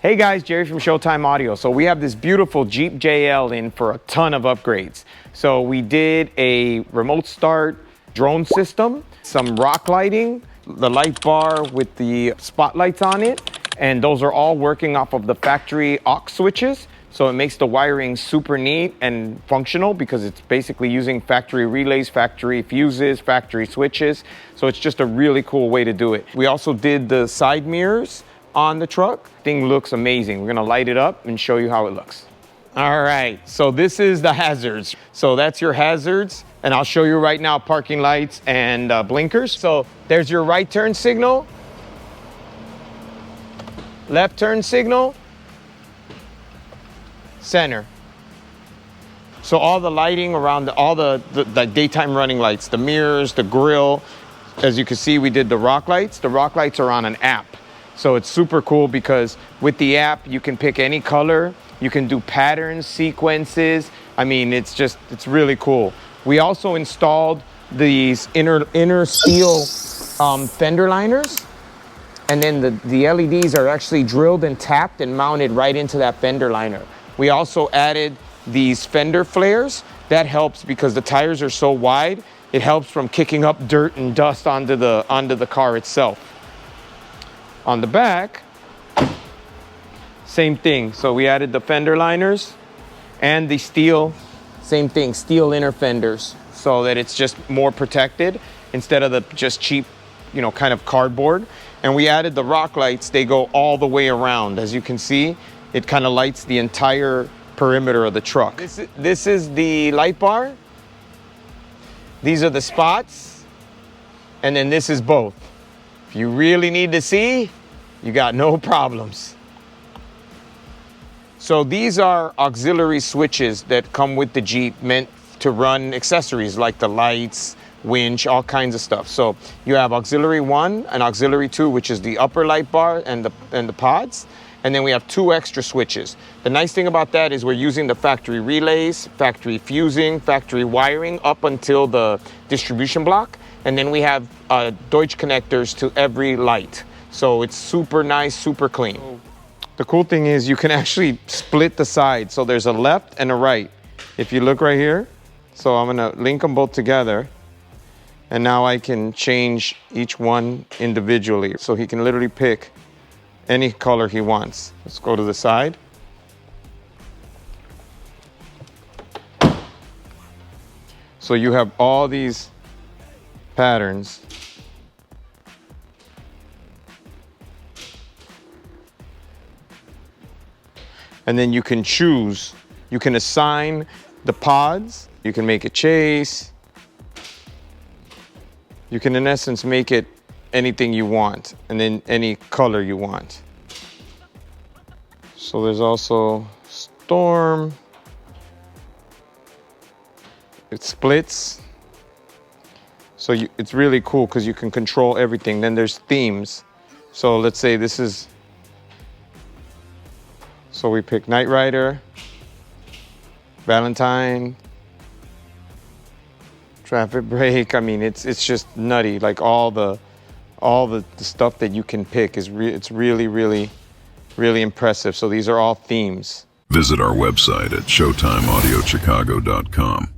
Hey guys, Jerry from Showtime Audio. So we have this beautiful Jeep JL in for a ton of upgrades. So we did a remote start drone system, some rock lighting, the light bar with the spotlights on it, and those are all working off of the factory aux switches. So it makes the wiring super neat and functional because it's basically using factory relays, factory fuses, factory switches. So it's just a really cool way to do it. We also did the side mirrors on the truck. Thing looks amazing. We're gonna light it up and show you how it looks. All right, so this is the hazards. So that's your hazards, and I'll show you right now parking lights and blinkers. So there's your right turn signal, left turn signal, center. So all the lighting around, all the daytime running lights, the mirrors, the grill. As you can see, we did the rock lights. The rock lights are on an app. So it's super cool because with the app, you can pick any color. You can do patterns, sequences. I mean, it's really cool. We also installed these inner steel fender liners. And then the LEDs are actually drilled and tapped and mounted right into that fender liner. We also added these fender flares. That helps because the tires are so wide. It helps from kicking up dirt and dust onto the car itself. On the back, same thing. So we added the fender liners and the steel, same thing, steel inner fenders, so that it's just more protected instead of the just cheap, kind of cardboard. And we added the rock lights. They go all the way around. As you can see, it kind of lights the entire perimeter of the truck. This is the light bar. These are the spots. And then this is both. If you really need to see, you got no problems. So these are auxiliary switches that come with the Jeep meant to run accessories like the lights, winch, all kinds of stuff. So you have auxiliary 1 and auxiliary 2, which is the upper light bar and the pods. And then we have 2 extra switches. The nice thing about that is we're using the factory relays, factory fusing, factory wiring up until the distribution block. And then we have Deutsch connectors to every light. So it's super nice, super clean. The cool thing is you can actually split the sides. So there's a left and a right. If you look right here, so I'm gonna link them both together. And now I can change each one individually. So he can literally pick any color he wants. Let's go to the side. So you have all these patterns. And then you can choose, you can assign the pods, you can make it chase. You can, in essence, make it anything you want, and then any color you want. So there's also storm. It splits. So it's really cool because you can control everything. Then there's themes. So let's say this is, so we pick Knight Rider, Valentine, traffic brake. I mean, it's just nutty. Like all the stuff that you can pick is it's really, really, really impressive. So these are all themes. Visit our website at showtimeaudiochicago.com.